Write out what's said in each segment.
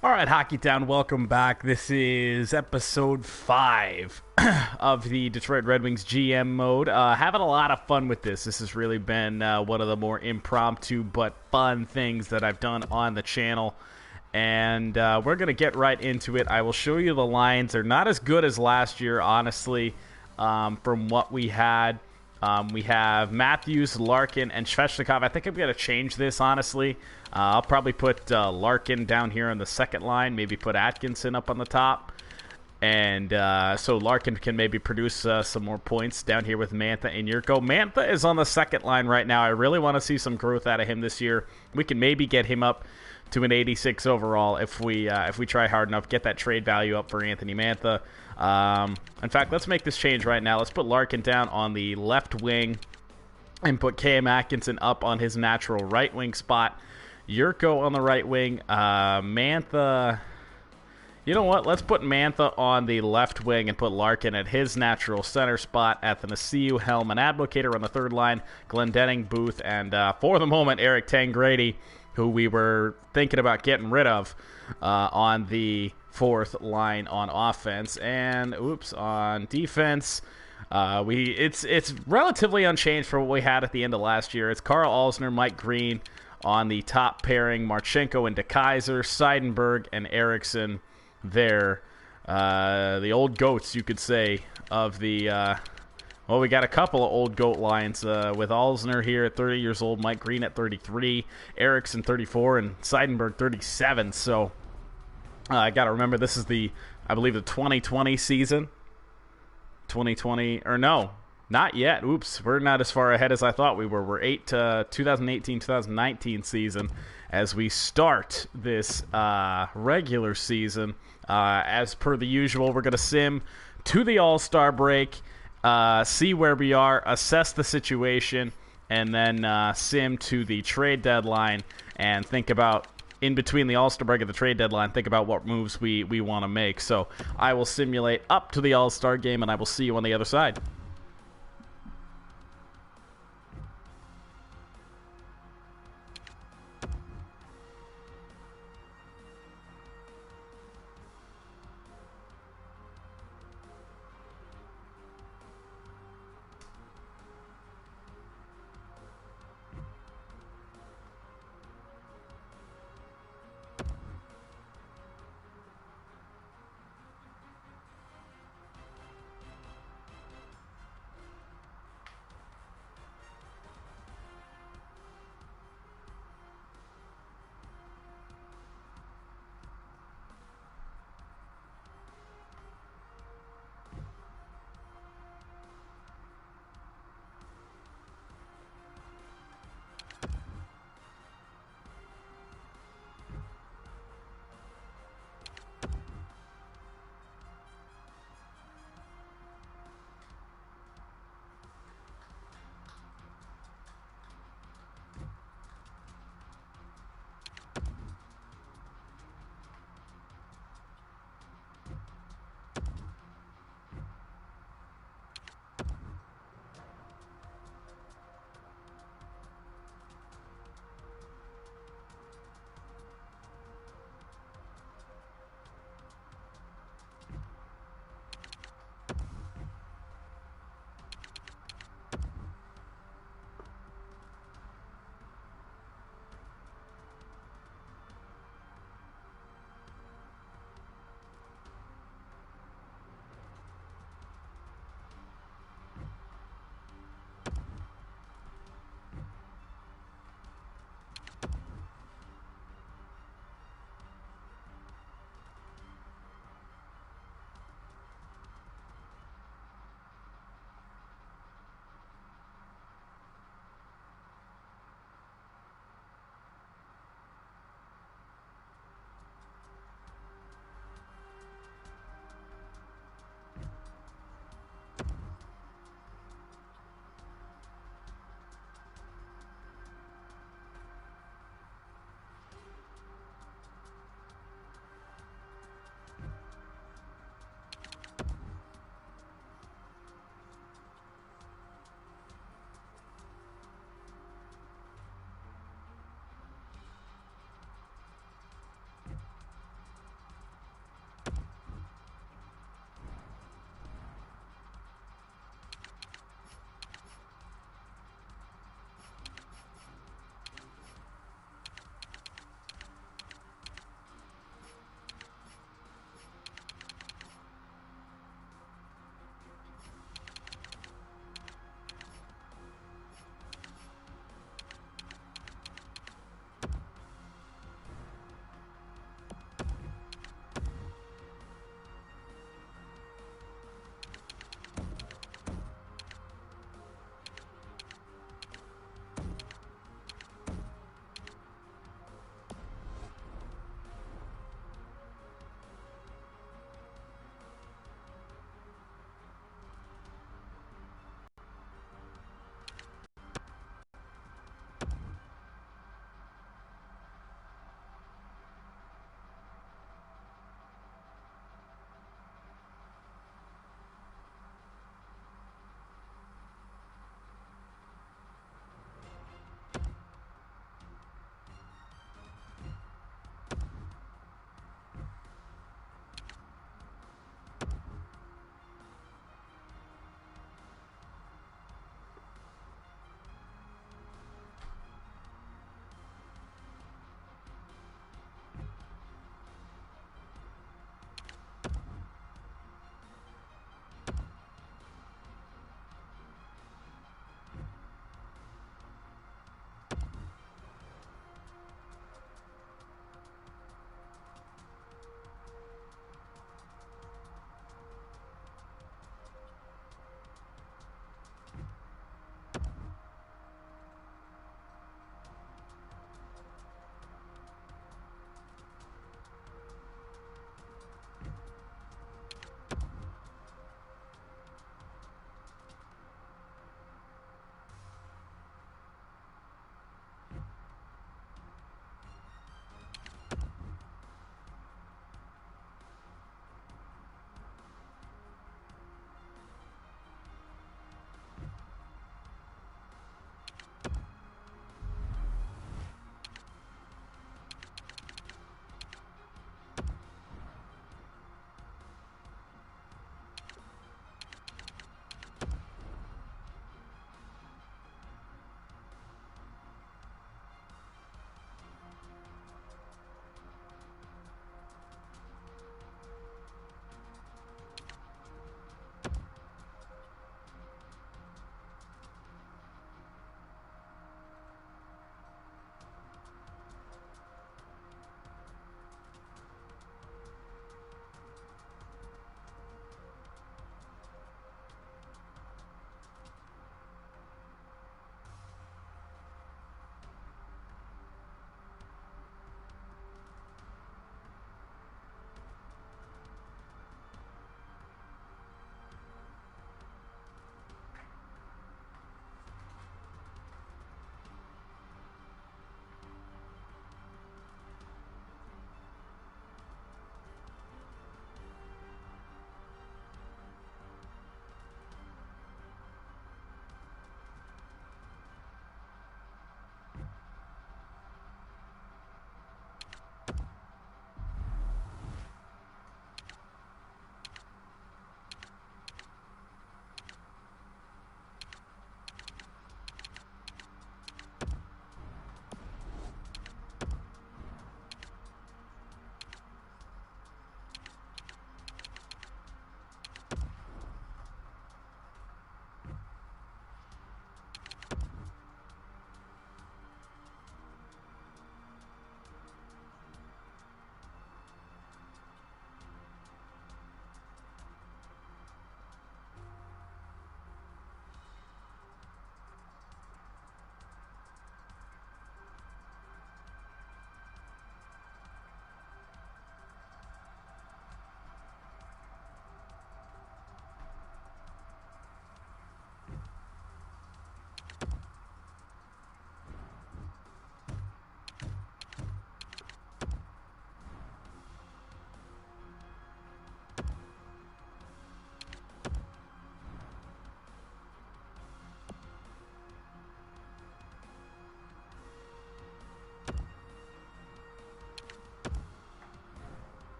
All right, Hockey Town, welcome back. This is episode 5 of the Detroit Red Wings GM mode. Having a lot of fun with this. This has really been one of the more impromptu but fun things that I've done on the channel. And we're going to get right into it. I will show you the lines. They're not as good as last year, honestly, from what we had. We have Matthews, Larkin, and Svechnikov. I think I'm going to change this, honestly. I'll probably put Larkin down here on the second line, maybe put Atkinson up on the top. And so Larkin can maybe produce some more points down here with Mantha and Yurko. Mantha is on the second line right now. I really want to see some growth out of him this year. We can maybe get him up to an 86 overall if we try hard enough, get that trade value up for Anthony Mantha. In fact, let's make this change right now. Let's put Larkin down on the left wing and put Cam Atkinson up on his natural right wing spot. Yurko on the right wing. Mantha... You know what? Let's put Mantha on the left wing and put Larkin at his natural center spot. Athanasiou, Helm, and Ablocator on the third line. Glendening, Booth, and for the moment, Eric Tangrady, who we were thinking about getting rid of on the fourth line on offense. And, on defense, it's relatively unchanged for what we had at the end of last year. It's Carl Alsner, Mike Green on the top pairing, Marchenko and DeKaiser, Seidenberg, and Eriksson there. The old goats, you could say, of the... Well, we got a couple of old GOAT lines with Alsner here at 30 years old, Mike Green at 33, Eriksson 34, and Seidenberg 37. So I got to remember this is I believe the 2020 season. 2020, or no, not yet. Oops, we're not as far ahead as I thought we were. We're 2018-2019 season as we start this regular season. As per the usual, we're going to sim to the All-Star break. See where we are, assess the situation, and then sim to the trade deadline and think about, in between the All-Star break and the trade deadline, think about what moves we want to make. So I will simulate up to the All-Star game, and I will see you on the other side.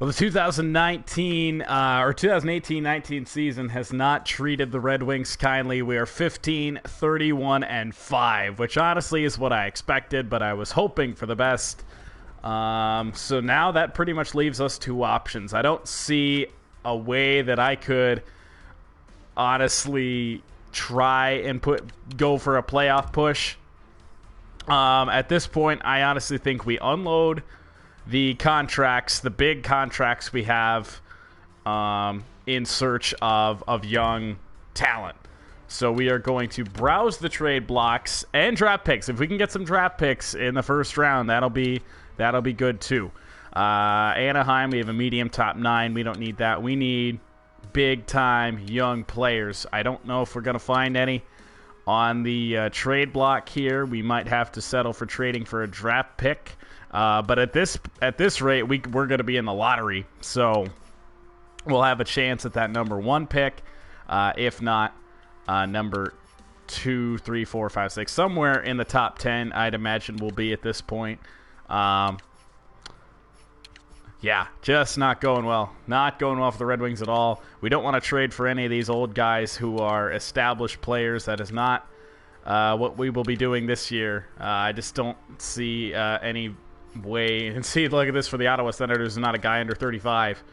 Well, the 2019 or 2018-19 season has not treated the Red Wings kindly. We are 15-31-5, which honestly is what I expected, but I was hoping for the best. So now that pretty much leaves us two options. I don't see a way that I could honestly try and go for a playoff push. At this point, I honestly think we unload the contracts, the big contracts we have, in search of young talent. So we are going to browse the trade blocks and draft picks. If we can get some draft picks in the first round, that'll be good too. Anaheim, we have a medium top 9. We don't need that. We need big time young players. I don't know if we're going to find any on the trade block here. We might have to settle for trading for a draft pick. But at this rate, we're going to be in the lottery, so we'll have a chance at that number 1 pick, if not number 2, 3, 4, 5, 6, somewhere in the top 10. I'd imagine we'll be at this point. Yeah, just not going well. Not going well for the Red Wings at all. We don't want to trade for any of these old guys who are established players. That is not what we will be doing this year. I just don't see any way. And see, look at this for the Ottawa Senators. Not a guy under 35.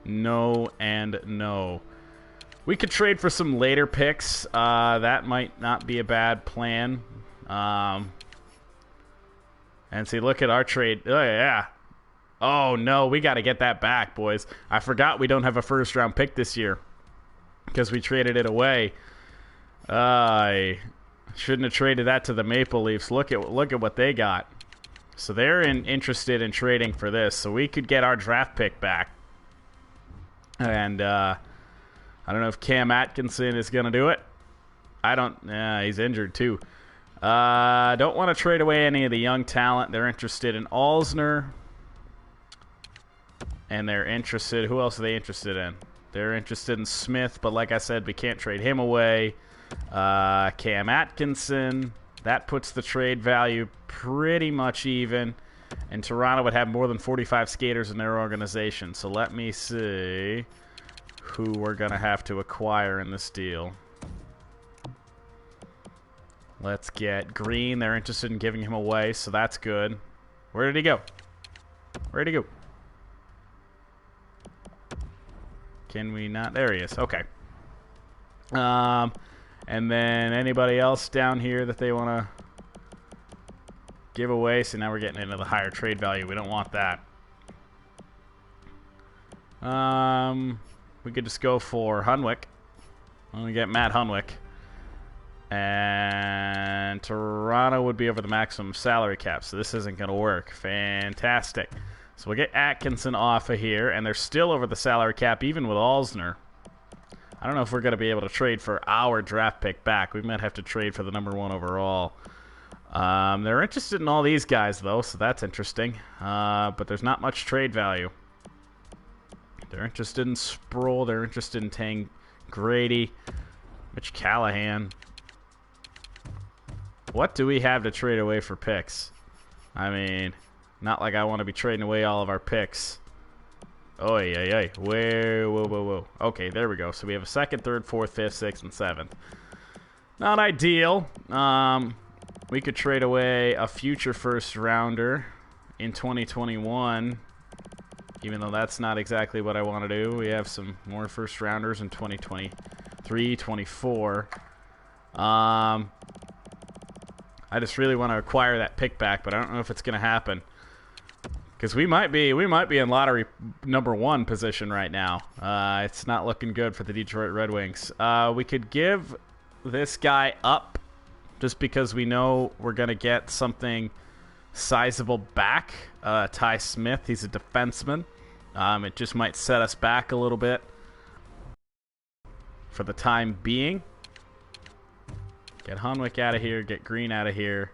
No and no. We could trade for some later picks. That might not be a bad plan. And see, look at our trade. Oh, yeah. Oh, no, we got to get that back, boys. I forgot we don't have a first-round pick this year because we traded it away. I shouldn't have traded that to the Maple Leafs. Look at what they got. So they're interested in trading for this. So we could get our draft pick back. And I don't know if Cam Atkinson is going to do it. He's injured too. Don't want to trade away any of the young talent. They're interested in Alzner. And they're interested... Who else are they interested in? They're interested in Smith, but like I said, we can't trade him away. Cam Atkinson. That puts the trade value pretty much even. And Toronto would have more than 45 skaters in their organization. So let me see who we're going to have to acquire in this deal. Let's get Green. They're interested in giving him away, so that's good. Where did he go? Where'd he go? Can we not? There he is. Okay. And then anybody else down here that they want to give away? So now we're getting into the higher trade value. We don't want that. We could just go for Hunwick. I'm going to get Matt Hunwick. And Toronto would be over the maximum salary cap, so this isn't going to work. Fantastic. So we'll get Atkinson off of here, and they're still over the salary cap, even with Alzner. I don't know if we're going to be able to trade for our draft pick back. We might have to trade for the number 1 overall. They're interested in all these guys, though, so that's interesting. But there's not much trade value. They're interested in Sproul. They're interested in Tang Grady. Mitch Callahan. What do we have to trade away for picks? I mean... Not like I want to be trading away all of our picks. Oh, yeah. Whoa. Okay, there we go. So we have a 2nd, 3rd, 4th, 5th, 6th, and 7th. Not ideal. We could trade away a future first rounder in 2021. Even though that's not exactly what I want to do. We have some more first rounders in 2023, 24. I just really want to acquire that pick back, but I don't know if it's going to happen. Because we might be in lottery number 1 position right now. It's not looking good for the Detroit Red Wings. We could give this guy up just because we know we're going to get something sizable back. Ty Smith, he's a defenseman. It just might set us back a little bit for the time being. Get Hunwick out of here. Get Green out of here.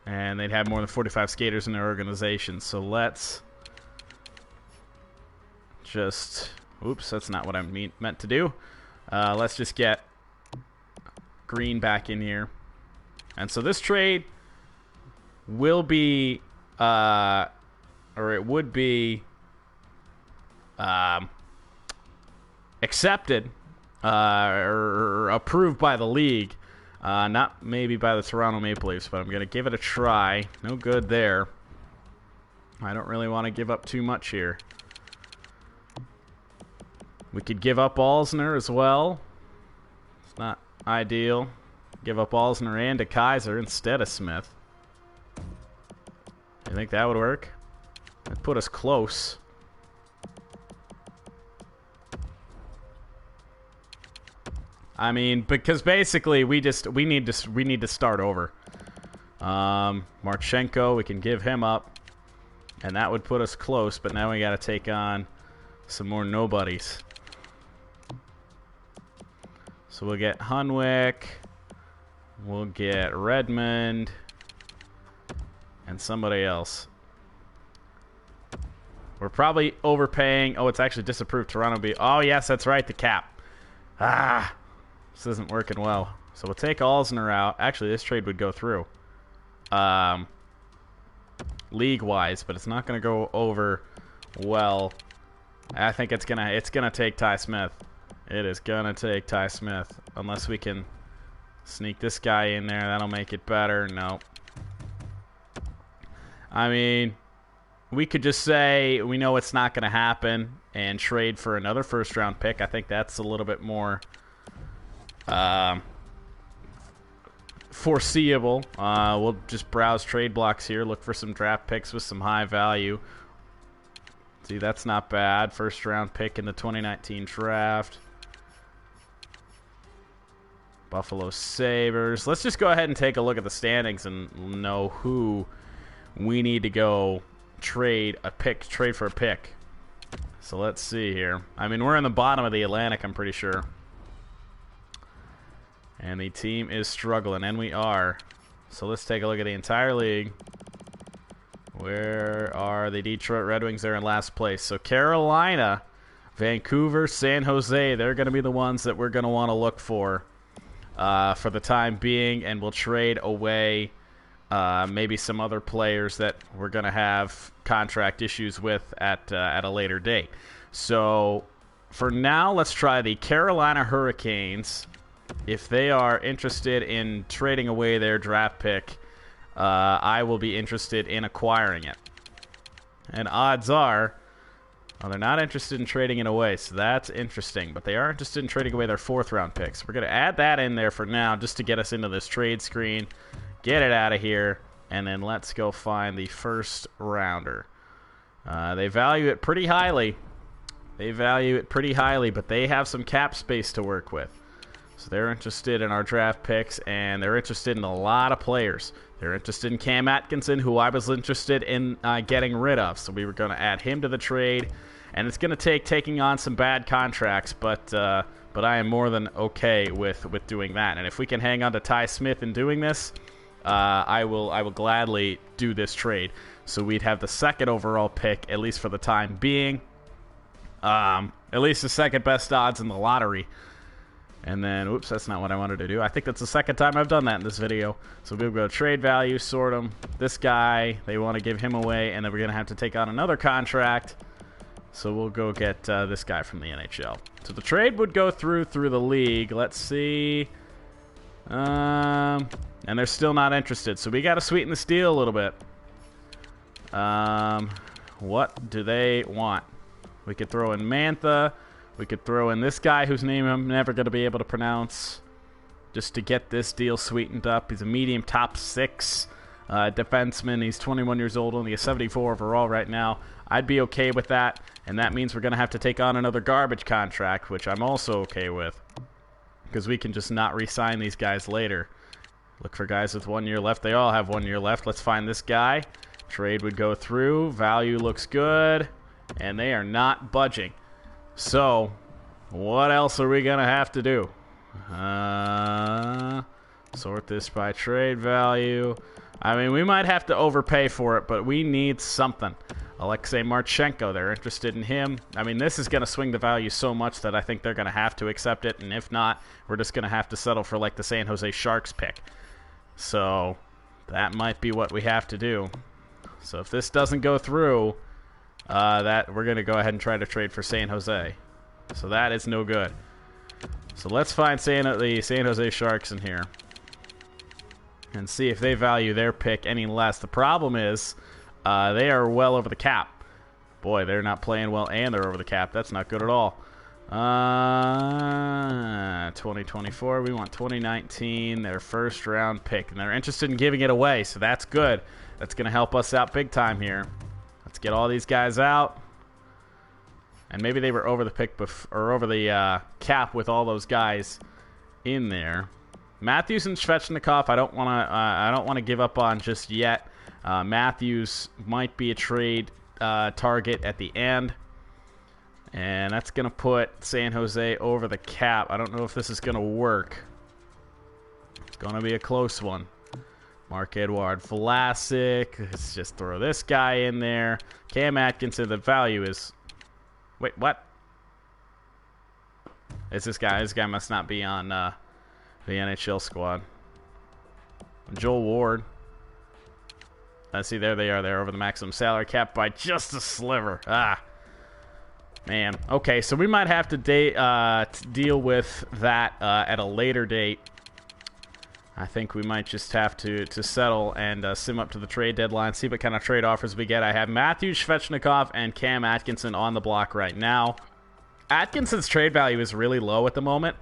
And they'd have more than 45 skaters in their organization. So let's just... Oops, that's not what I meant to do. Let's just get Green back in here. And so this trade will be or it would be accepted or approved by the league. Not maybe by the Toronto Maple Leafs, but I'm going to give it a try. No good there. I don't really want to give up too much here. We could give up Alsner as well. It's not ideal. Give up Alsner and a Kaiser instead of Smith. You think that would work? That'd put us close. I mean, because basically we need to start over. Marchenko, we can give him up, and that would put us close. But now we got to take on some more nobodies. So we'll get Hunwick, we'll get Redmond, and somebody else. We're probably overpaying. Oh, it's actually disapproved. Toronto. Oh, yes, that's right. The cap. This isn't working well. So we'll take Alsner out. Actually, this trade would go through. League-wise, but it's not going to go over well. I think it's gonna take Ty Smith. It is gonna take Ty Smith. Unless we can sneak this guy in there. That'll make it better. No. I mean, we could just say we know it's not going to happen and trade for another first-round pick. I think that's a little bit more foreseeable. We'll just browse trade blocks here, look for some draft picks with some high value. See, that's not bad. First-round pick in the 2019 draft. Buffalo Sabres. Let's just go ahead and take a look at the standings and know who we need to go trade for a pick. So let's see here. I mean, we're in the bottom of the Atlantic, I'm pretty sure. And the team is struggling, and we are. So let's take a look at the entire league. Where are the Detroit Red Wings? They're in last place. So Carolina, Vancouver, San Jose, they're going to be the ones that we're going to want to look for the time being, and we'll trade away maybe some other players that we're going to have contract issues with at a later date. So for now, let's try the Carolina Hurricanes. If they are interested in trading away their draft pick, I will be interested in acquiring it. And odds are, well, they're not interested in trading it away, so that's interesting. But they are interested in trading away their fourth-round picks. We're going to add that in there for now just to get us into this trade screen. Get it out of here, and then let's go find the first rounder. They value it pretty highly. But they have some cap space to work with. So they're interested in our draft picks, and they're interested in a lot of players. They're interested in Cam Atkinson, who I was interested in getting rid of. So we were going to add him to the trade, and it's going to take taking on some bad contracts, but I am more than okay with doing that. And if we can hang on to Ty Smith in doing this, I will gladly do this trade. So we'd have the second overall pick, at least for the time being. At least the second best odds in the lottery. And then, oops, that's not what I wanted to do. I think that's the second time I've done that in this video. So we'll go trade value, sort them. This guy, they want to give him away, and then we're going to have to take on another contract. So we'll go get this guy from the NHL. So the trade would go through the league. Let's see. And they're still not interested. So we got to sweeten the deal a little bit. What do they want? We could throw in Mantha. We could throw in this guy whose name I'm never going to be able to pronounce just to get this deal sweetened up. He's a medium top 6 defenseman. He's 21 years old, only a 74 overall right now. I'd be okay with that, and that means we're going to have to take on another garbage contract, which I'm also okay with because we can just not re-sign these guys later. Look for guys with 1 year left. They all have 1 year left. Let's find this guy. Trade would go through. Value looks good, and they are not budging. So, what else are we going to have to do? Sort this by trade value. I mean, we might have to overpay for it, but we need something. Alexei Marchenko, they're interested in him. I mean, this is going to swing the value so much that I think they're going to have to accept it, and if not, we're just going to have to settle for like the San Jose Sharks pick. So, that might be what we have to do. So if this doesn't go through, that we're going to go ahead and try to trade for San Jose. So that is no good. So let's find the San Jose Sharks in here and see if they value their pick any less. The problem is they are well over the cap. Boy, they're not playing well, and they're over the cap. That's not good at all. 2024, we want 2019, their first round pick, and they're interested in giving it away, so that's good. That's going to help us out big time here. Let's get all these guys out. And maybe they were over the pick or over the cap with all those guys in there. Matthews and Svechnikov, I don't want to give up on just yet. Matthews might be a trade target at the end. And that's going to put San Jose over the cap. I don't know if this is going to work. It's going to be a close one. Marc-Edouard Vlasic. Let's just throw this guy in there. Cam Atkinson, the value is... Wait, what? It's this guy. This guy must not be on the NHL squad. Joel Ward. Let's see, there they are. They're over the maximum salary cap by just a sliver. Man. Okay, so we might have to deal with that at a later date. I think we might just have to settle and sim up to the trade deadline, see what kind of trade offers we get. I have Matthew Svechnikov and Cam Atkinson on the block right now. Atkinson's trade value is really low at the moment,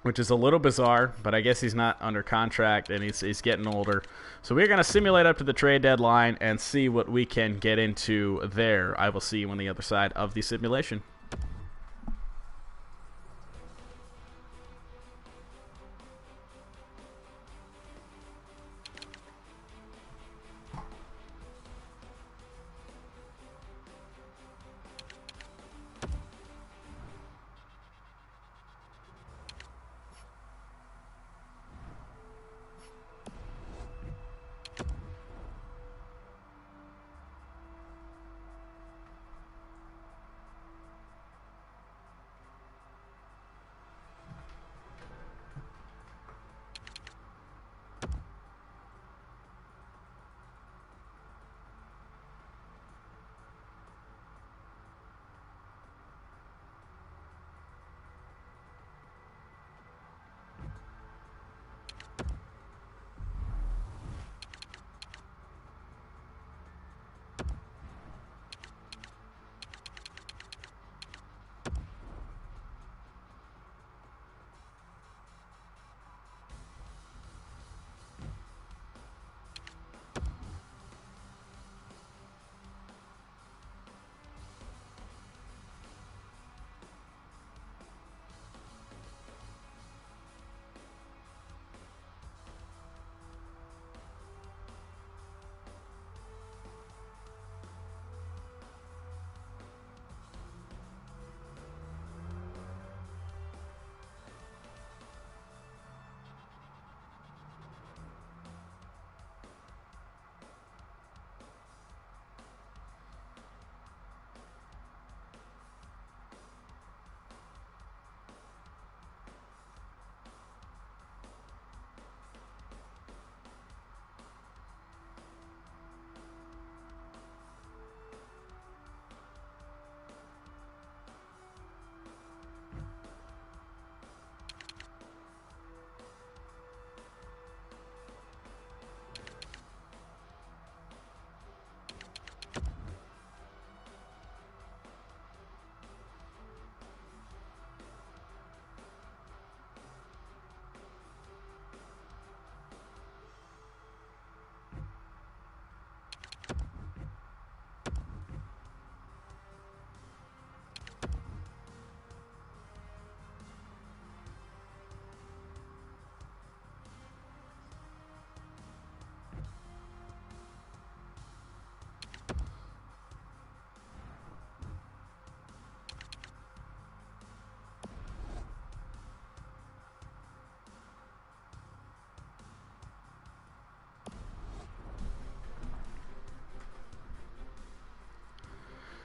which is a little bizarre, but I guess he's not under contract and he's getting older. So we're going to simulate up to the trade deadline and see what we can get into there. I will see you on the other side of the simulation.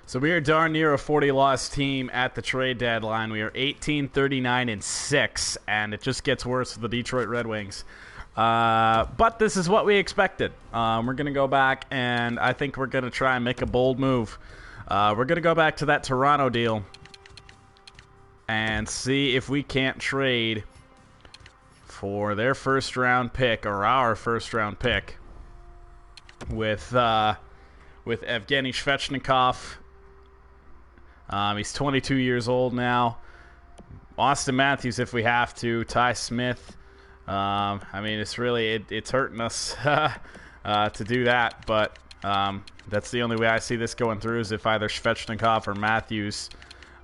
So we are darn near a 40-loss team at the trade deadline. We are 18-39-6, and it just gets worse for the Detroit Red Wings. But this is what we expected. We're going to go back, and I think we're going to try and make a bold move. We're going to go back to that Toronto deal and see if we can't trade for their first-round pick, or our first-round pick, with Evgeny Svechnikov. He's 22 years old now. Austin Matthews, if we have to. Ty Smith. I mean, it's really it's hurting us to do that, but that's the only way I see this going through, is if either Svechnikov or Matthews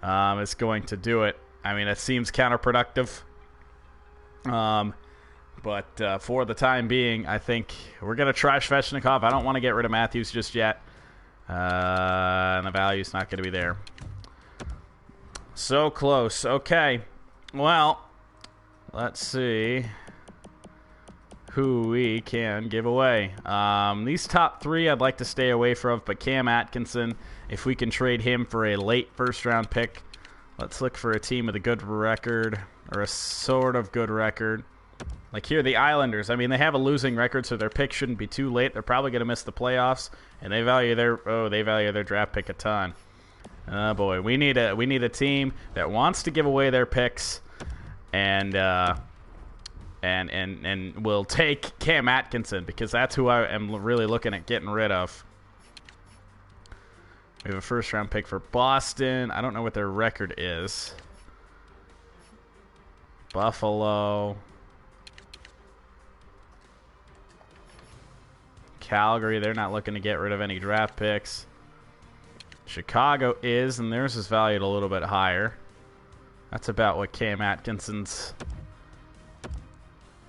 is going to do it. I mean, it seems counterproductive. But for the time being, I think we're going to try Svechnikov. I don't want to get rid of Matthews just yet. And the value's not going to be there. So close. Okay. Well, let's see who we can give away. These top three I'd like to stay away from, but Cam Atkinson, if we can trade him for a late first-round pick. Let's look for a team with a good record, or a sort of good record. Like here, the Islanders. I mean, they have a losing record, so their pick shouldn't be too late. They're probably going to miss the playoffs, and they value their draft pick a ton. Oh boy, we need a team that wants to give away their picks, and will take Cam Atkinson, because that's who I am really looking at getting rid of. We have a first-round pick for Boston. I don't know what their record is. Buffalo. Calgary, they're not looking to get rid of any draft picks. Chicago is, and theirs is valued a little bit higher. That's about what Cam Atkinson's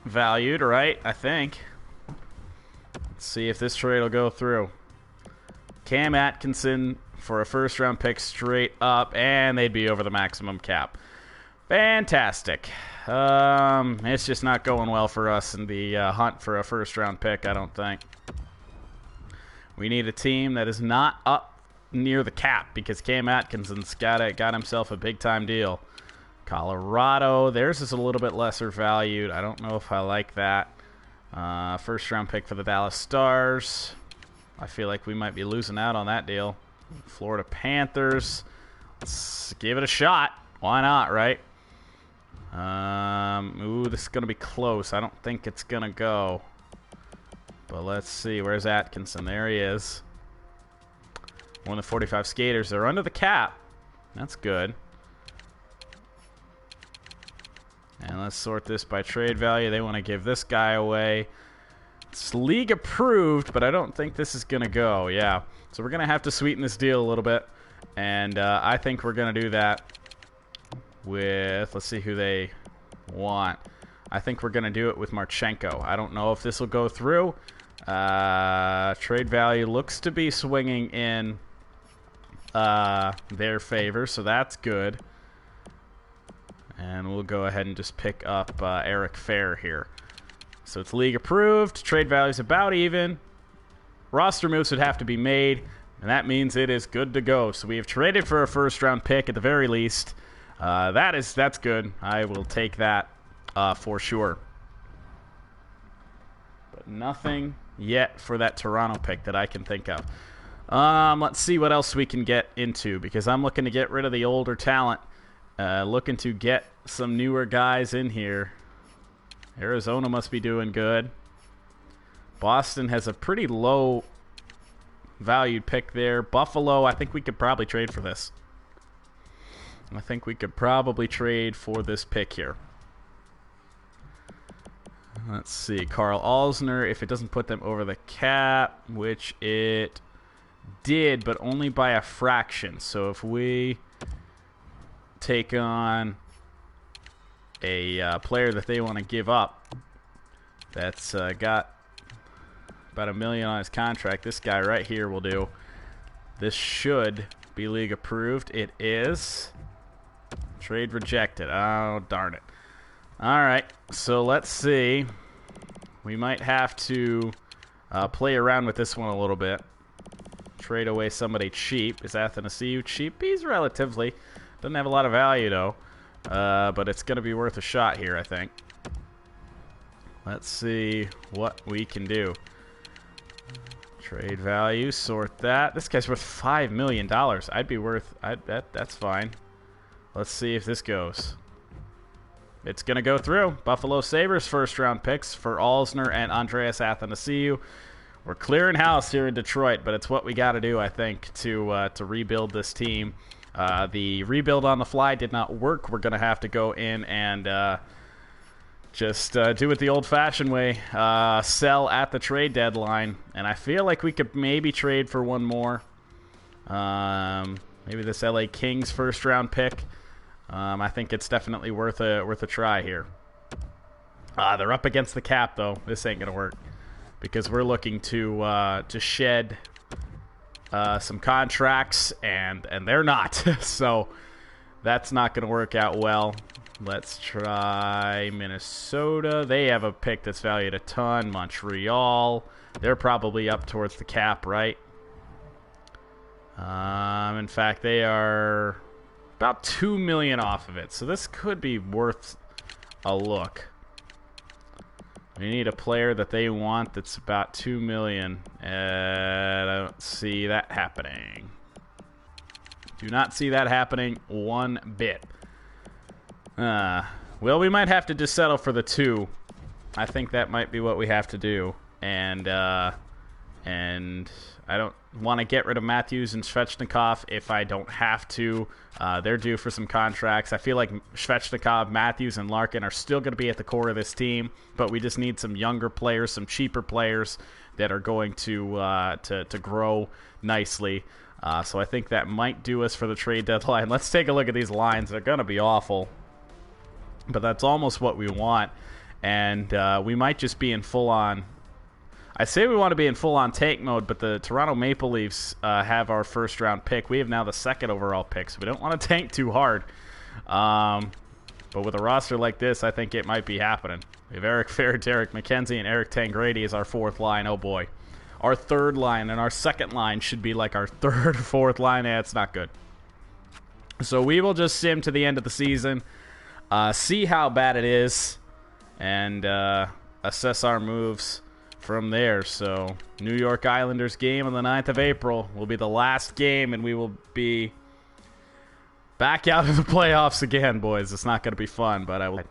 valued, right? I think. Let's see if this trade will go through. Cam Atkinson for a first-round pick straight up, and they'd be over the maximum cap. Fantastic. It's just not going well for us in the hunt for a first-round pick, I don't think. We need a team that is not up near the cap, because Cam Atkinson's got himself a big-time deal. Colorado, theirs is a little bit lesser valued. I don't know if I like that. First-round pick for the Dallas Stars. I feel like we might be losing out on that deal. Florida Panthers. Let's give it a shot. Why not, right? Ooh, this is going to be close. I don't think it's going to go. But let's see. Where's Atkinson? There he is. One of the 45 skaters. They're under the cap. That's good. And let's sort this by trade value. They want to give this guy away. It's league approved, but I don't think this is going to go. Yeah. So we're going to have to sweeten this deal a little bit. And I think we're going to do that with, let's see who they want. I think we're going to do it with Marchenko. I don't know if this will go through. Trade value looks to be swinging in their favor, so that's good. And we'll go ahead and just pick up Eric Fair here. So it's league approved. Trade value's about even. Roster moves would have to be made, and that means it is good to go. So we have traded for a first-round pick at the very least. That's good. I will take that for sure. But nothing yet for that Toronto pick that I can think of. Let's see what else we can get into, because I'm looking to get rid of the older talent. Looking to get some newer guys in here. Arizona must be doing good. Boston has a pretty low valued pick there. Buffalo, I think we could probably trade for this. I think we could probably trade for this pick here. Let's see. Carl Alsner, if it doesn't put them over the cap, which it did, but only by a fraction. So if we take on a player that they want to give up that's got about $1 million on his contract, this guy right here will do. This should be league approved. It is. Trade rejected. Oh, darn it. Alright, so let's see. We might have to play around with this one a little bit. Trade away somebody cheap. Is Athanasiou cheap? He's relatively. Doesn't have a lot of value, though. But it's going to be worth a shot here, I think. Let's see what we can do. Trade value, sort that. This guy's worth $5 million. I'd be worth... that's fine. Let's see if this goes. It's going to go through. Buffalo Sabres first-round picks for Alsner and Andreas Athanasiou. We're clearing house here in Detroit, but it's what we got to do, I think, to rebuild this team. The rebuild on the fly did not work. We're going to have to go in and just do it the old-fashioned way. Sell at the trade deadline. And I feel like we could maybe trade for one more. Maybe this LA Kings first-round pick. I think it's definitely worth a try here. They're up against the cap, though. This ain't going to work. Because we're looking to shed some contracts, and they're not. So that's not going to work out well. Let's try Minnesota. They have a pick that's valued a ton. Montreal. They're probably up towards the cap, right? In fact, they are about $2 million off of it. So this could be worth a look. We need a player that they want that's about $2 million. I don't see that happening. Do not see that happening one bit. Well, we might have to just settle for the 2. I think that might be what we have to do. And I don't want to get rid of Matthews and Svechnikov if I don't have to. They're due for some contracts. I feel like Svechnikov, Matthews, and Larkin are still going to be at the core of this team, but we just need some younger players, some cheaper players that are going to grow nicely. So I think that might do us for the trade deadline. Let's take a look at these lines. They're going to be awful, but that's almost what we want. And we might just be in full-on... I say we want to be in full-on tank mode, but the Toronto Maple Leafs have our first-round pick. We have now the second overall pick, so we don't want to tank too hard. But with a roster like this, I think it might be happening. We have Eric Fair, Derek McKenzie, and Eric Tangradi as our fourth line. Oh, boy. Our third line and our second line should be like our third or fourth line. It's not good. So we will just sim to the end of the season, see how bad it is, and assess our moves from there. So New York Islanders game on the 9th of April will be the last game, and we will be back out of the playoffs again, boys. It's not going to be fun, but I will...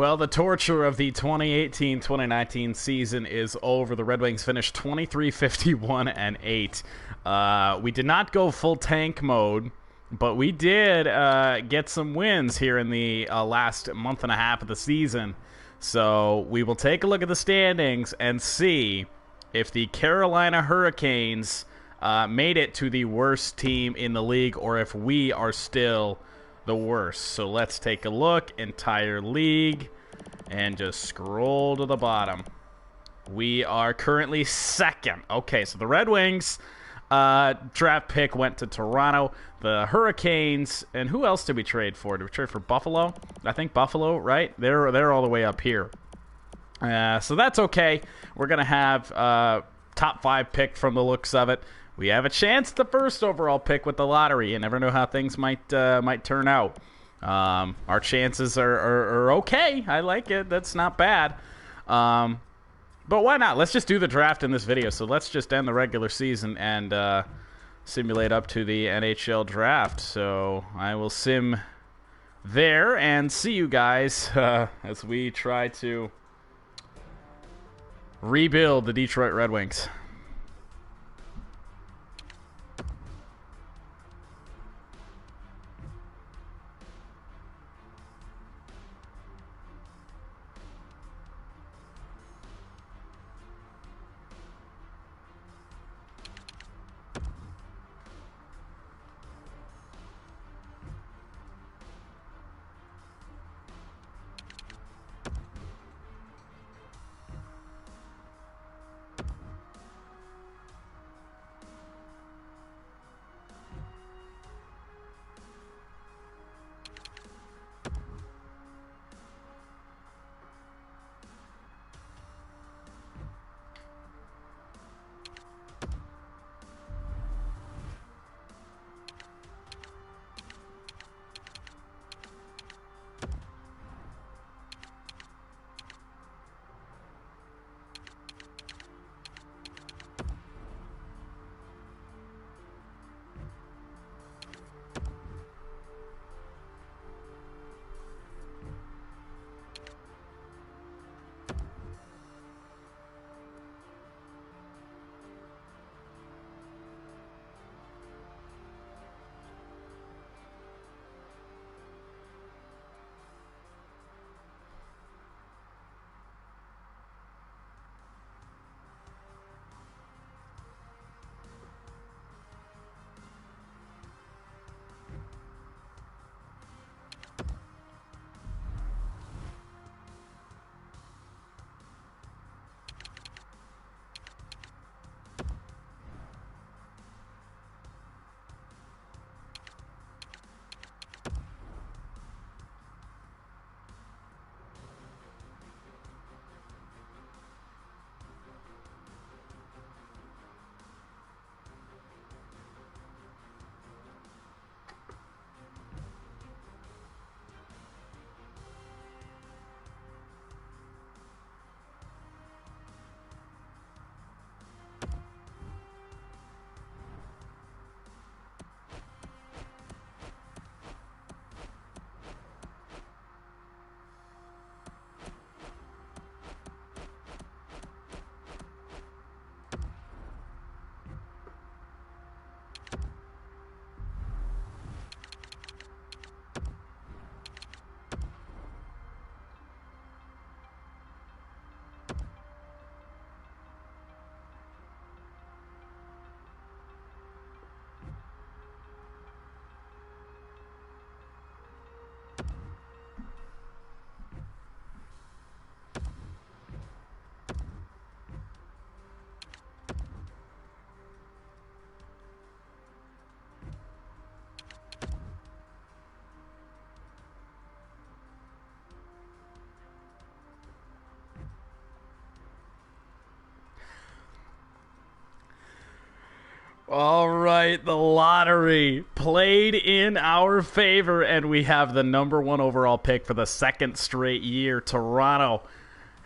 Well, the torture of the 2018-2019 season is over. The Red Wings finished 23-51-8. We did not go full tank mode, but we did get some wins here in the last month and a half of the season. So we will take a look at the standings and see if the Carolina Hurricanes made it to the worst team in the league or if we are still the worst. So let's take a look. Entire league. And just scroll to the bottom. We are currently second. Okay, so the Red Wings draft pick went to Toronto. The Hurricanes, and who else did we trade for? Did we trade for Buffalo? I think Buffalo, right? They're all the way up here. So that's okay. We're going to have top 5 pick from the looks of it. We have a chance at the first overall pick with the lottery. You never know how things might turn out. Our chances are okay. I like it. That's not bad. But why not? Let's just do the draft in this video. So let's just end the regular season and simulate up to the NHL draft. So I will sim there and see you guys as we try to rebuild the Detroit Red Wings. All right, the lottery played in our favor, and we have the number 1 overall pick for the second straight year. Toronto,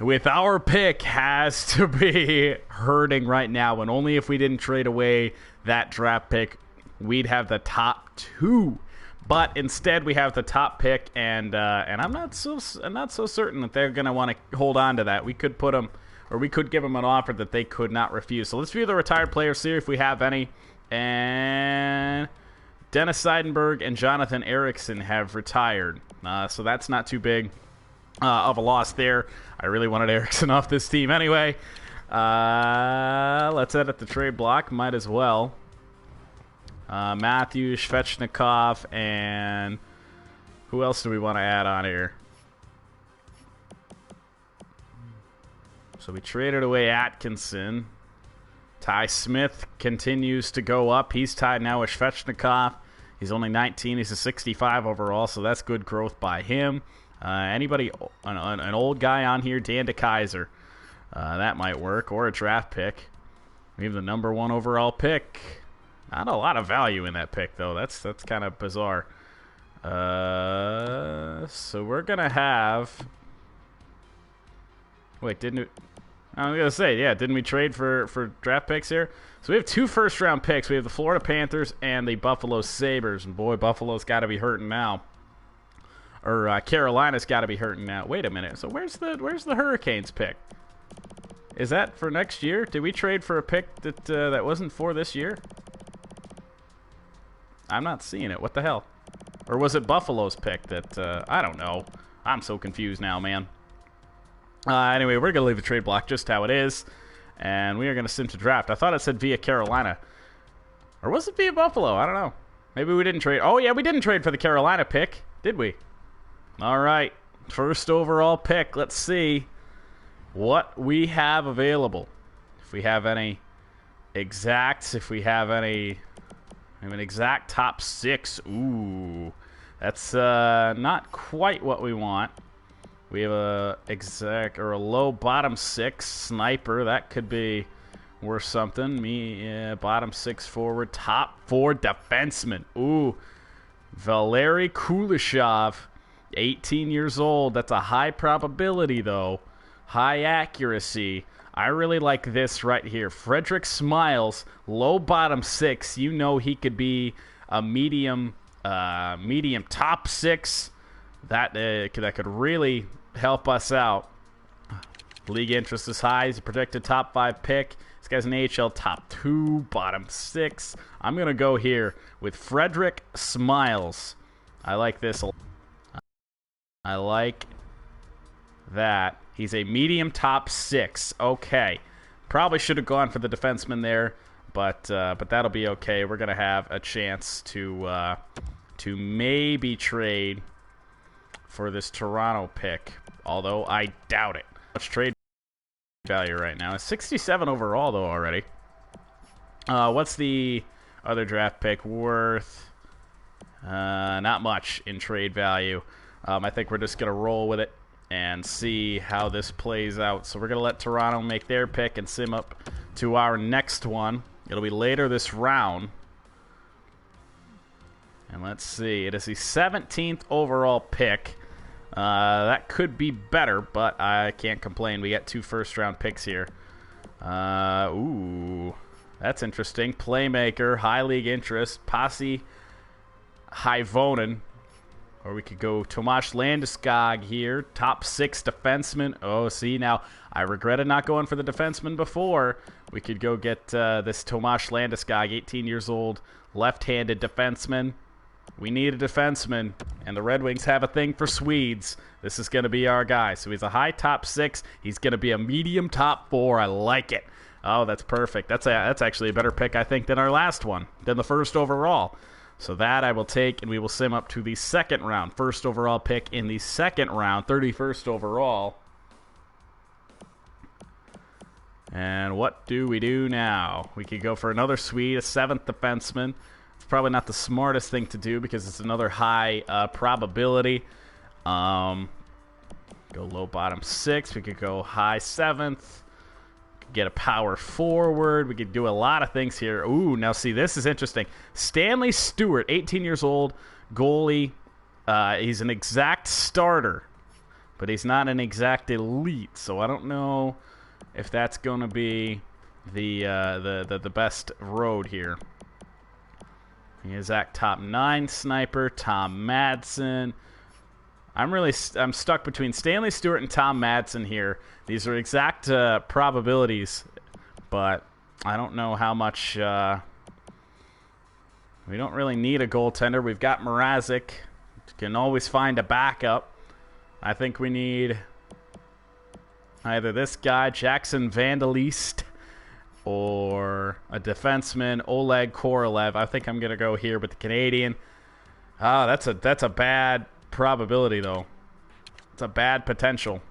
with our pick, has to be hurting right now, and only if we didn't trade away that draft pick, we'd have the top 2. But instead, we have the top pick, and I'm not so certain that they're going to want to hold on to that. We could put them, or we could give them an offer that they could not refuse. So let's view the retired players here if we have any. And Dennis Seidenberg and Jonathan Erickson have retired, so that's not too big of a loss there. I really wanted Erickson off this team anyway. Let's edit the trade block. Might as well. Matthew, Svechnikov, and who else do we want to add on here? So we traded away Atkinson. Ty Smith continues to go up. He's tied now with Svechnikov. He's only 19. He's a 65 overall, so that's good growth by him. Anybody, an old guy on here, Dan DeKaiser. That might work, or a draft pick. We have the #1 overall pick. Not a lot of value in that pick, though. That's kind of bizarre. So we're going to have... Wait, didn't we... I was going to say, yeah, didn't we trade for draft picks here? So we have 2 first-round picks. We have the Florida Panthers and the Buffalo Sabres. And boy, Buffalo's got to be hurting now. Or Carolina's got to be hurting now. Wait a minute. So where's the Hurricanes pick? Is that for next year? Did we trade for a pick that wasn't for this year? I'm not seeing it. What the hell? Or was it Buffalo's pick that... I don't know. I'm so confused now, man. Anyway, we're going to leave the trade block just how it is. And we are going to sim to draft. I thought it said via Carolina. Or was it via Buffalo? I don't know. Maybe we didn't trade. Oh, yeah, we didn't trade for the Carolina pick. Did we? All right. First overall pick. Let's see what we have available. If we have any exacts. If we have any... I have an exact top 6. Ooh. That's not quite what we want. We have a exact or a low bottom 6 sniper. That could be worth something. Bottom 6 forward, top 4 defenseman. Ooh, Valeri Kuleshov, 18 years old. That's a high probability though, high accuracy. I really like this right here. Frederick Smiles, low bottom 6. You know he could be a medium top 6. That could really help us out. League interest is high. He's a projected top 5 pick. This guy's an AHL top 2, bottom 6. I'm going to go here with Frederick Smiles. I like this a lot. I like that. He's a medium top 6. Okay. Probably should have gone for the defenseman there, but that'll be okay. We're going to have a chance to maybe trade for this Toronto pick, although I doubt it. Much trade value right now. It's 67 overall, though, already. What's the other draft pick worth? Not much in trade value. I think we're just going to roll with it and see how this plays out. So we're going to let Toronto make their pick and sim up to our next one. It'll be later this round. And let's see. It is the 17th overall pick. That could be better, but I can't complain. We got 2 first-round picks here. Ooh, that's interesting. Playmaker, high league interest, Pasi Haivonen. Or we could go Tomas Landeskog here, top 6 defenseman. Oh, see, now I regretted not going for the defenseman before. We could go get this Tomas Landeskog, 18 years old, left-handed defenseman. We need a defenseman, and the Red Wings have a thing for Swedes. This is going to be our guy. So he's a high top 6. He's going to be a medium top 4. I like it. Oh, that's perfect. That's actually a better pick, I think, than our last one, than the first overall. So that I will take, and we will sim up to the second round. First overall pick in the second round, 31st overall. And what do we do now? We could go for another Swede, a 7th defenseman. It's probably not the smartest thing to do because it's another high probability. Go low bottom 6. We could go high 7th. Get a power forward. We could do a lot of things here. Ooh, now see, this is interesting. Stanley Stewart, 18 years old, goalie. He's an exact starter, but he's not an exact elite. So I don't know if that's going to be the best road here. Exact top 9 sniper, Tom Madsen. I'm stuck between Stanley Stewart and Tom Madsen here. These are exact probabilities, but I don't know how much. We don't really need a goaltender. We've got Mrazek. Can always find a backup. I think we need either this guy, Jackson Vandalist, or a defenseman, Oleg Korolev. I think I'm going to go here with the Canadian. That's a bad probability, though. It's a bad potential.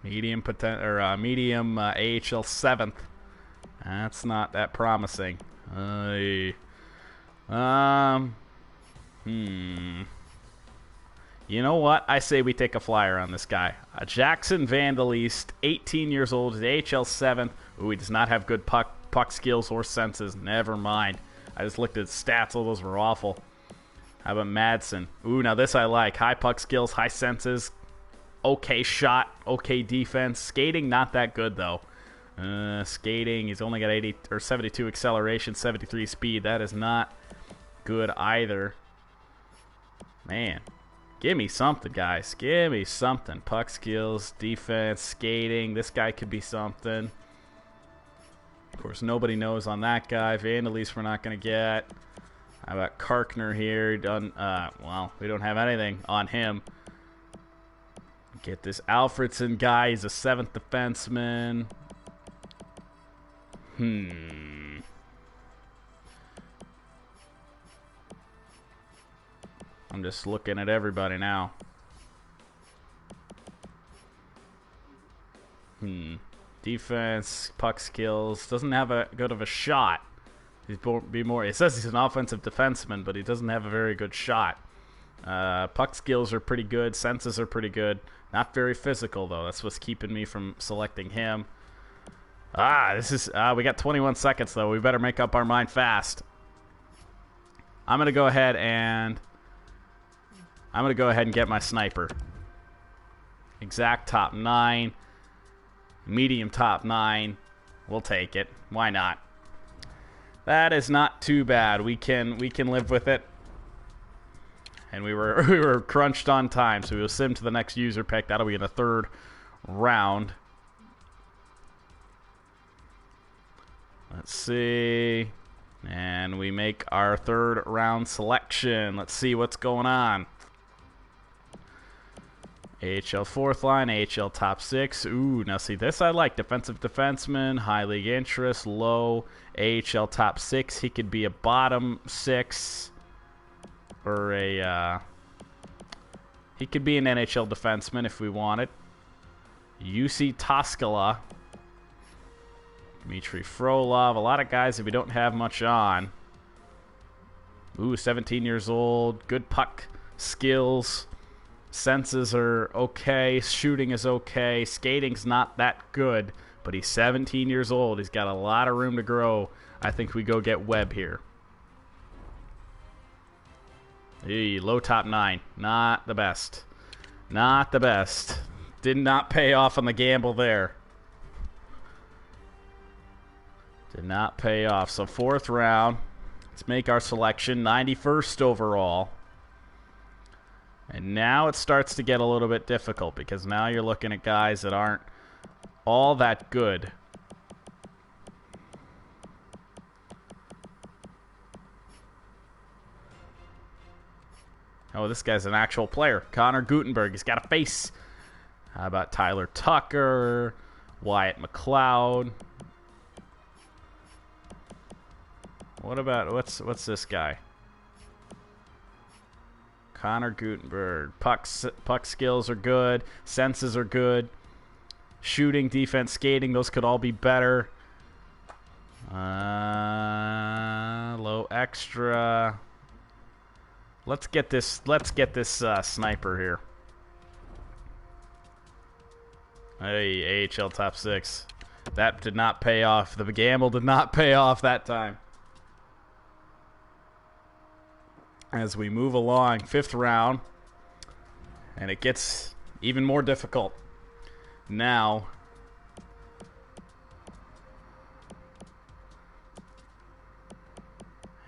Medium AHL 7th. That's not that promising. You know what? I say we take a flyer on this guy. Jackson Vandalist, 18 years old, is AHL 7th. Ooh, he does not have good puck skills or senses. Never mind. I just looked at stats. All those were awful. How about Madsen? Ooh, now this I like. High puck skills, high senses, okay shot, okay defense. Skating, not that good, though. Skating, he's only got 72 acceleration, 73 speed. That is not good either. Man, give me something, guys. Give me something. Puck skills, defense, skating. This guy could be something. Of course, nobody knows on that guy. Vandalist we're not going to get. How about Karkner here? Well, we don't have anything on him. Get this Alfredson guy. He's a 7th defenseman. I'm just looking at everybody now. Defense, puck skills. Doesn't have a good of a shot. It says he's an offensive defenseman, but he doesn't have a very good shot. Puck skills are pretty good. Senses are pretty good. Not very physical, though. That's what's keeping me from selecting him. We got 21 seconds, though. We better make up our mind fast. I'm going to go ahead and get my sniper. Exact top 9. Medium top 9. We'll take it. Why not? That is not too bad. We can live with it. And we were crunched on time, so we'll sim to the next user pick. That'll be in the 3rd round. Let's see. And we make our 3rd round selection. Let's see what's going on. AHL 4th line, AHL top 6. Ooh, now see this I like. Defensive defenseman, high league interest, low. AHL top 6. He could be a bottom 6. Or he could be an NHL defenseman if we wanted. UC Toskala. Dmitry Frolov. A lot of guys that we don't have much on. Ooh, 17 years old. Good puck skills. Senses are okay. Shooting is okay. Skating's not that good. But he's 17 years old. He's got a lot of room to grow. I think we go get Webb here. Hey, low top 9. Not the best. Not the best. Did not pay off on the gamble there. Did not pay off. So 4th round. Let's make our selection. 91st overall. And now it starts to get a little bit difficult because now you're looking at guys that aren't all that good. Oh, this guy's an actual player. Connor Gutenberg. He's got a face. How about Tyler Tucker? Wyatt McLeod? What about what's this guy? Connor Gutenberg. Puck skills are good. Senses are good. Shooting, defense, skating, those could all be better. Low extra. Let's get this sniper here. Hey, AHL top 6. That did not pay off. The gamble did not pay off that time. As we move along, 5th round, and it gets even more difficult. Now,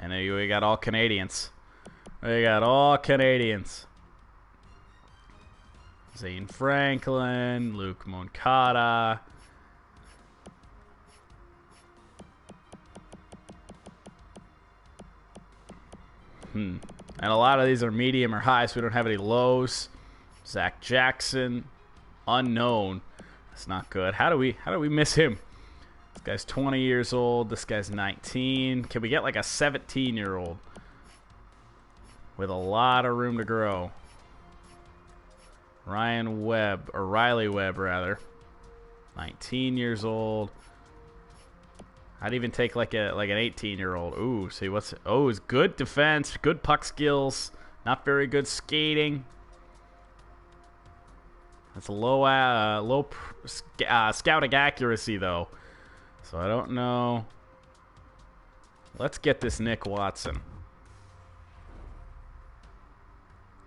And we got all Canadians. We got all Canadians. Zane Franklin, Luke Moncada. And a lot of these are medium or high, so we don't have any lows. Zach Jackson, unknown. That's not good. How do we miss him? This guy's 20 years old. This guy's 19. Can we get like a 17-year-old with a lot of room to grow? Riley Webb, rather. 19 years old. I'd even take like an 18-year-old. Ooh, see what's it's good defense, good puck skills, not very good skating. That's a low scouting accuracy though. So I don't know. Let's get this Nick Watson.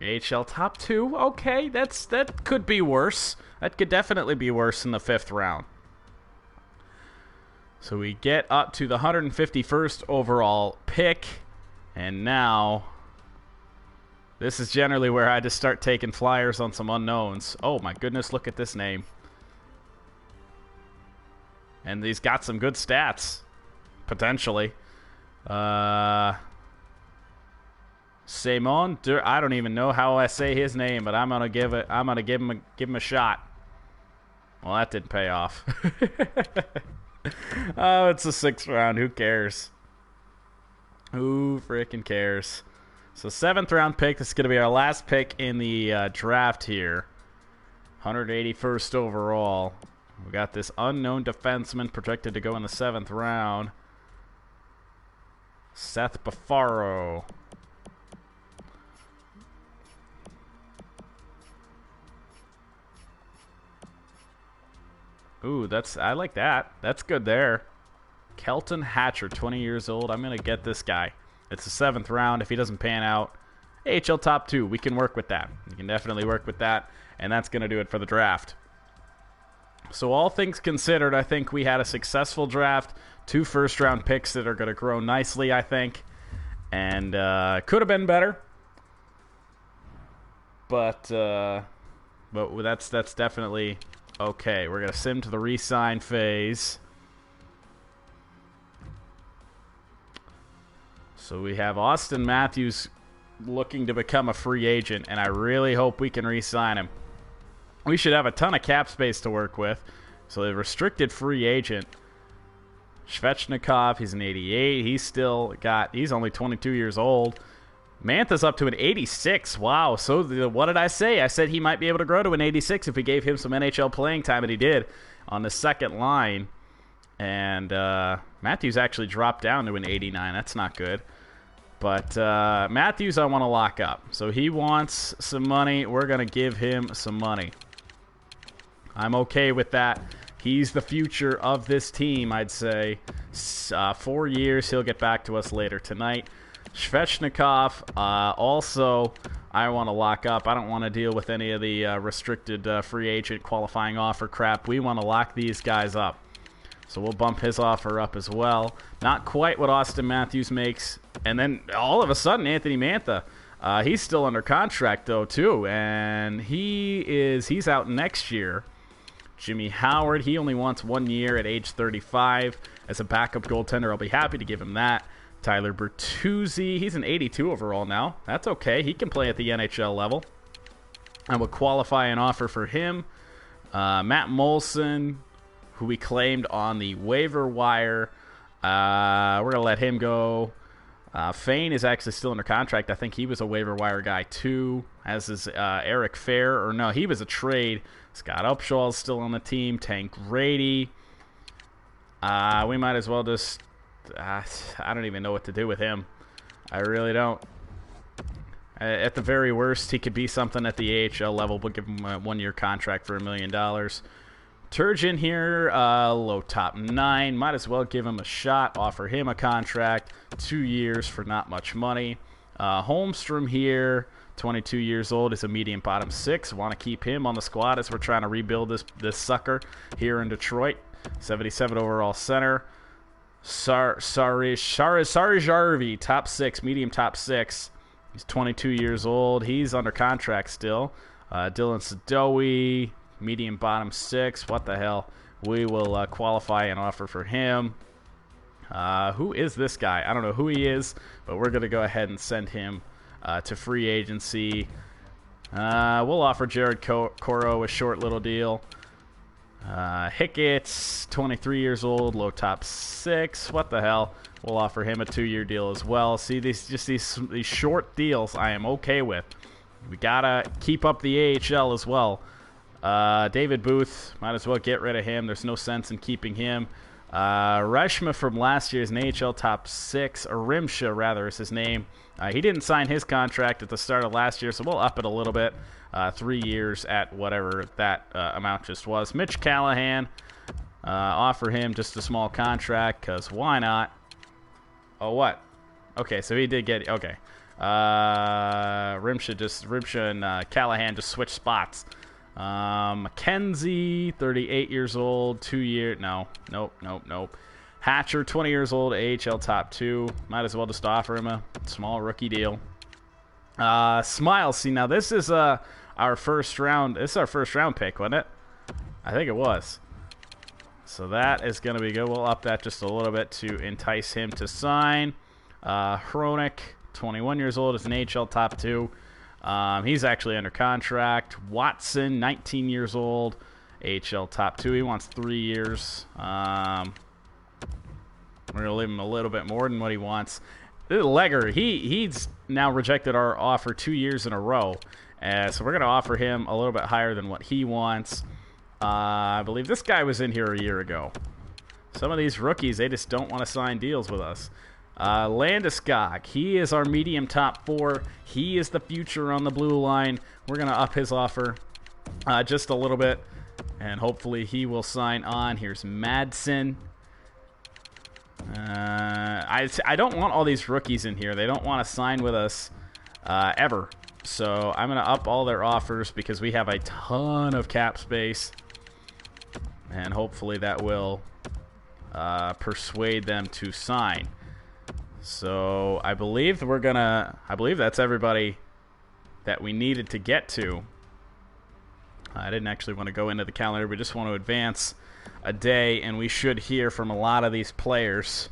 AHL top 2. Okay, that could be worse. That could definitely be worse in the 5th round. So we get up to the 151st overall pick, and now this is generally where I just start taking flyers on some unknowns. Oh my goodness, look at this name. And he's got some good stats, potentially. Simon, I don't even know how I say his name, but I'm gonna give him a shot. Well, that didn't pay off. Oh, it's the 6th round. Who cares? Who freaking cares? So 7th round pick. This is gonna be our last pick in the draft here. 181st overall. We got this unknown defenseman projected to go in the 7th round. Seth Buffaro. Ooh, I like that. That's good there. Kelton Hatcher, 20 years old. I'm going to get this guy. It's the 7th round. If he doesn't pan out, AHL top 2. We can work with that. We can definitely work with that. And that's going to do it for the draft. So all things considered, I think we had a successful draft. 2 first-round picks that are going to grow nicely, I think. And could have been better. But that's definitely... Okay, we're going to sim to the re-sign phase. So we have Austin Matthews looking to become a free agent, and I really hope we can re-sign him. We should have a ton of cap space to work with. So the restricted free agent, Svechnikov, he's an 88. He's only 22 years old. Mantha's up to an 86. Wow. So what did I say? I said he might be able to grow to an 86 if we gave him some NHL playing time, and he did on the second line. And Matthews actually dropped down to an 89. That's not good. But Matthews I want to lock up. So he wants some money. We're going to give him some money. I'm okay with that. He's the future of this team, I'd say. 4 years. He'll get back to us later tonight. Svechnikov, also, I want to lock up. I don't want to deal with any of the restricted free agent qualifying offer crap. We want to lock these guys up. So we'll bump his offer up as well. Not quite what Austin Matthews makes. And then all of a sudden, Anthony Mantha, he's still under contract, though, too. And he's out next year. Jimmy Howard, he only wants 1 year at age 35 as a backup goaltender. I'll be happy to give him that. Tyler Bertuzzi, he's an 82 overall now. That's okay. He can play at the NHL level. I will qualify an offer for him. Matt Molson, who we claimed on the waiver wire. We're going to let him go. Fane is actually still under contract. I think he was a waiver wire guy too, as is Eric Fair. Or no, he was a trade. Scott Upshaw is still on the team. Tank Grady. We might as well just... I don't even know what to do with him. I really don't. At the very worst, he could be something at the AHL level, but give him a 1-year contract for $1 million. Turgeon here, low top 9. Might as well give him a shot, offer him a contract, 2 years for not much money. Holmstrom here, 22 years old, is a medium bottom 6. Want to keep him on the squad as we're trying to rebuild this sucker here in Detroit. 77 overall center. Sarijarvi, top 6, medium top 6. He's 22 years old. He's under contract still. Dylan Sadowi, medium bottom 6. What the hell? We will qualify an offer for him. Who is this guy? I don't know who he is, but we're going to go ahead and send him to free agency. We'll offer Jared Coro a short little deal. Hickett's 23 years old, low top 6. What the hell? We'll offer him a 2-year deal as well. See, these short deals I am okay with. We gotta keep up the AHL as well. David Booth, might as well get rid of him. There's no sense in keeping him. Reshma from last year's an AHL top 6. Rimsha, rather, is his name. He didn't sign his contract at the start of last year, so we'll up it a little bit. 3 years at whatever that amount just was. Mitch Callahan, offer him just a small contract, because why not? Oh, what? Okay, so he did get... Okay. Rimsha and Callahan just switched spots. McKenzie, 38 years old, 2 year... Nope. Hatcher, 20 years old, AHL top 2. Might as well just offer him a small rookie deal. Smiles, see, now this is our first round. This is our first round pick, wasn't it? I think it was. So that is going to be good. We'll up that just a little bit to entice him to sign. Hronik, 21 years old, is an AHL top 2. He's actually under contract. Watson, 19 years old, AHL top 2. He wants 3 years. We're going to leave him a little bit more than what he wants. Legger, he's now rejected our offer 2 years in a row. So we're going to offer him a little bit higher than what he wants. I believe this guy was in here a year ago. Some of these rookies, they just don't want to sign deals with us. Landeskog, he is our medium top 4. He is the future on the blue line. We're going to up his offer just a little bit, and hopefully he will sign on. Here's Madsen. I don't want all these rookies in here. They don't want to sign with us ever. So I'm going to up all their offers because we have a ton of cap space. And hopefully that will persuade them to sign. So I believe that's everybody that we needed to get to. I didn't actually want to go into the calendar. We just want to advance a day, and we should hear from a lot of these players,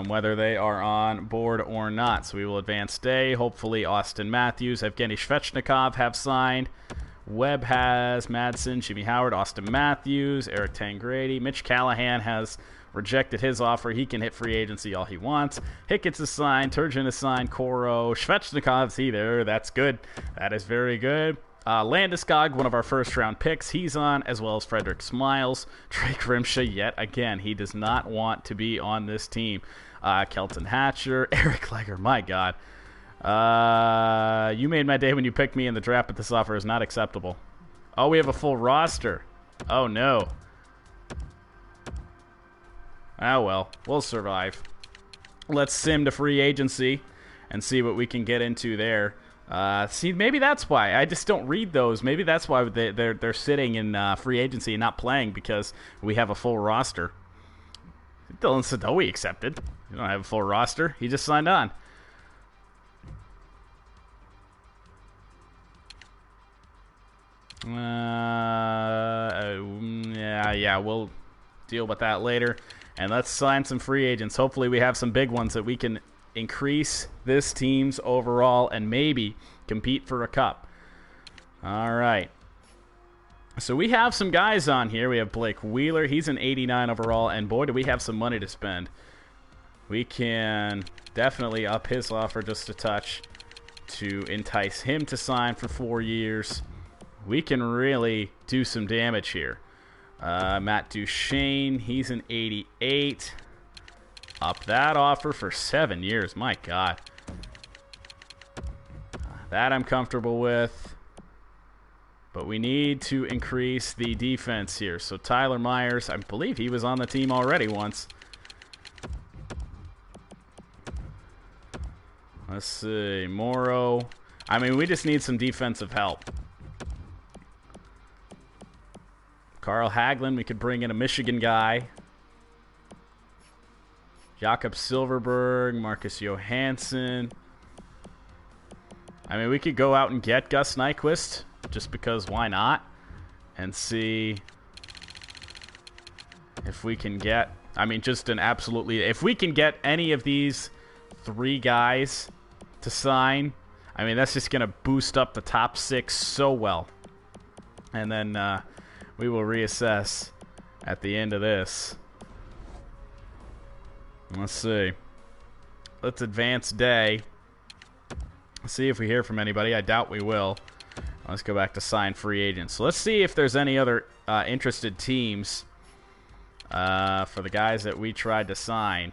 whether they are on board or not. So we will advance day. Hopefully Austin Matthews, Evgeny Svechnikov have signed. Webb has, Madsen, Jimmy Howard, Austin Matthews, Eric Tangradi. Mitch Callahan has rejected his offer. He can hit free agency all he wants. Hickett's is signed. Turgeon is signed. Coro. Svechnikov's either. That's good. That is very good. Landeskog, one of our first-round picks, he's on, as well as Frederick Smiles. Drake Rimsha, yet again, he does not want to be on this team. Kelton Hatcher, Eric Legger, my God. You made my day when you picked me in the draft, but this offer is not acceptable. Oh, we have a full roster. Oh, no. Oh, well, we'll survive. Let's sim to free agency and see what we can get into there. See, maybe that's why. I just don't read those. Maybe that's why they're sitting in free agency and not playing, because we have a full roster. Dylan Sadowi accepted. You don't have a full roster. He just signed on. Yeah, we'll deal with that later. And let's sign some free agents. Hopefully we have some big ones that we can increase this team's overall and maybe compete for a cup. All right. So we have some guys on here. We have Blake Wheeler. He's an 89 overall, and boy, do we have some money to spend. We can definitely up his offer just a touch to entice him to sign for 4 years. We can really do some damage here. Matt Duchene, he's an 88. Up that offer for 7 years. My God. That I'm comfortable with. But we need to increase the defense here. So Tyler Myers, I believe he was on the team already once. Let's see. Morrow. I mean, we just need some defensive help. Carl Hagelin, we could bring in a Michigan guy. Jakob Silverberg, Marcus Johansson. I mean, we could go out and get Gus Nyquist, just because why not? And see if we can get, I mean, just an absolutely, if we can get any of these 3 guys to sign, I mean, that's just going to boost up the top 6 so well. And then we will reassess at the end of this. Let's see. Let's advance day. See if we hear from anybody. I doubt we will. Let's go back to sign free agents. So let's see if there's any other interested teams for the guys that we tried to sign.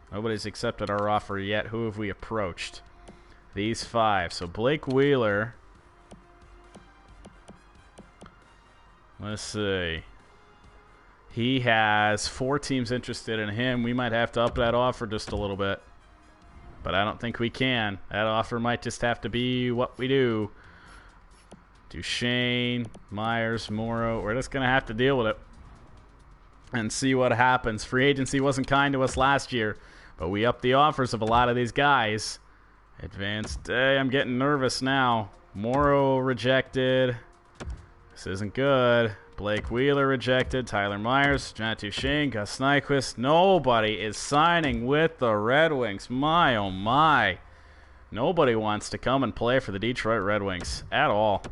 Nobody's accepted our offer yet. Who have we approached? These 5. So Blake Wheeler. Let's see. He has 4 teams interested in him. We might have to up that offer just a little bit. But I don't think we can. That offer might just have to be what we do. Duchesne, Myers, Morrow. We're just going to have to deal with it and see what happens. Free agency wasn't kind to us last year, but we upped the offers of a lot of these guys. Advanced day. I'm getting nervous now. Morrow rejected. This isn't good. Blake Wheeler rejected. Tyler Myers, John Duchesne, Gus Nyquist. Nobody is signing with the Red Wings. My, oh my. Nobody wants to come and play for the Detroit Red Wings at all.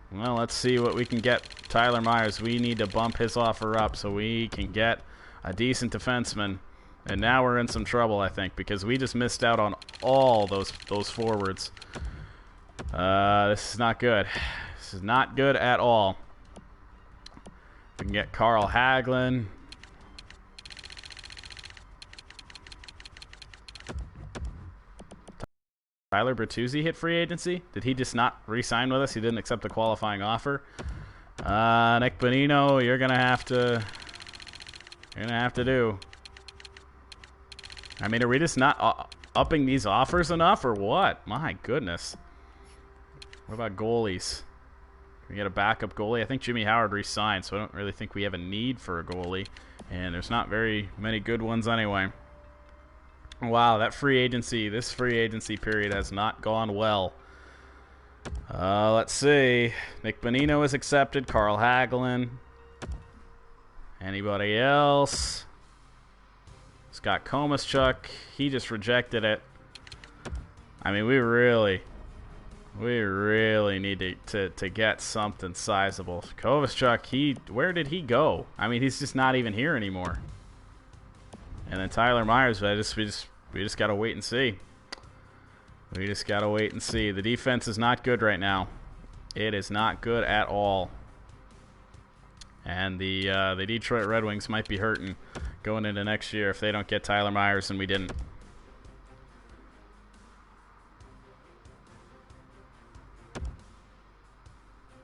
Well, let's see what we can get. Tyler Myers, we need to bump his offer up so we can get a decent defenseman. And now we're in some trouble, I think, because we just missed out on all those forwards. This is not good. This is not good at all. We can get Carl Hagelin. Tyler Bertuzzi hit free agency. Did he just not re-sign with us? He didn't accept the qualifying offer. Nick Bonino, you're gonna have to do. I mean, are we just not upping these offers enough, or what? My goodness. What about goalies? Can we get a backup goalie? I think Jimmy Howard re-signed, so I don't really think we have a need for a goalie. And there's not very many good ones anyway. Wow, this free agency period has not gone well. Let's see. Nick Bonino is accepted. Carl Hagelin. Anybody else? Scott Komaschuk. He just rejected it. I mean, we really need to get something sizable. Kovacic, where did he go? I mean, he's just not even here anymore. And then Tyler Myers, we just gotta wait and see. We just gotta wait and see. The defense is not good right now. It is not good at all. And the Detroit Red Wings might be hurting going into next year if they don't get Tyler Myers, and we didn't.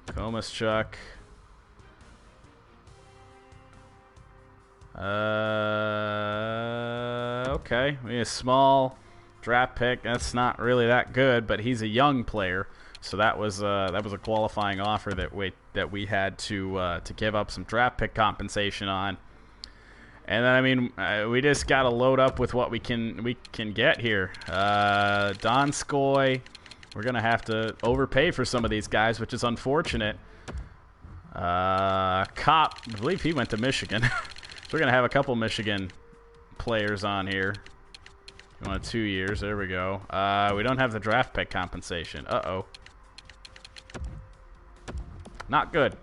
Komaschuk. Okay. We need a small draft pick. That's not really that good, but he's a young player, so that was a qualifying offer that we had to give up some draft pick compensation on. And then, I mean, we just got to load up with what we can get here. Donskoy. We're going to have to overpay for some of these guys, which is unfortunate. Kopp, I believe he went to Michigan. We're going to have a couple Michigan players on here. You want 2 years. There we go. We don't have the draft pick compensation. Uh-oh. Not good.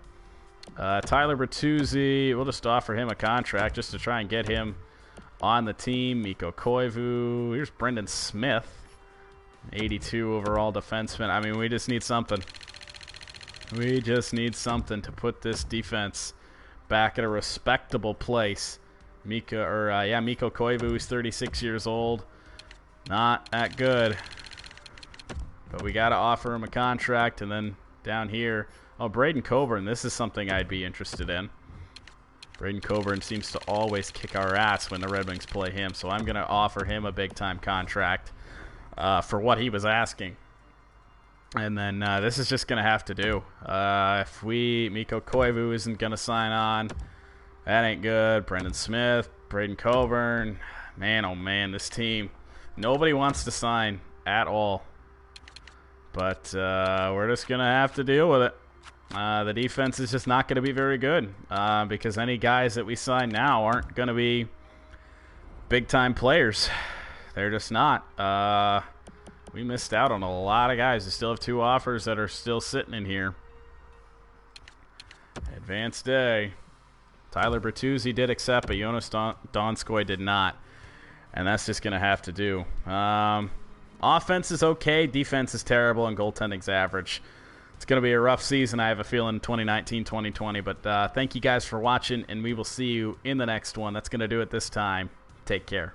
Tyler Bertuzzi, we'll just offer him a contract just to try and get him on the team. Mikko Koivu. Here's Brendan Smith. 82 overall defenseman. I mean, we just need something. We just need something to put this defense back at a respectable place. Mikko Koivu is 36 years old. Not that good. But we got to offer him a contract. And then down here, Braden Coburn. This is something I'd be interested in. Braden Coburn seems to always kick our ass when the Red Wings play him. So I'm going to offer him a big-time contract for what he was asking. And then this is just going to have to do. If Mikko Koivu isn't going to sign on, that ain't good. Brendan Smith, Braden Coburn. Man, oh man, this team. Nobody wants to sign at all. But we're just going to have to deal with it. The defense is just not going to be very good because any guys that we sign now aren't going to be big-time players. They're just not. We missed out on a lot of guys. We still have 2 offers that are still sitting in here. Advanced day. Tyler Bertuzzi did accept, but Jonas Donskoy did not. And that's just going to have to do. Offense is okay. Defense is terrible, and goaltending's average. It's going to be a rough season, I have a feeling, 2019-2020. But thank you guys for watching, and we will see you in the next one. That's going to do it this time. Take care.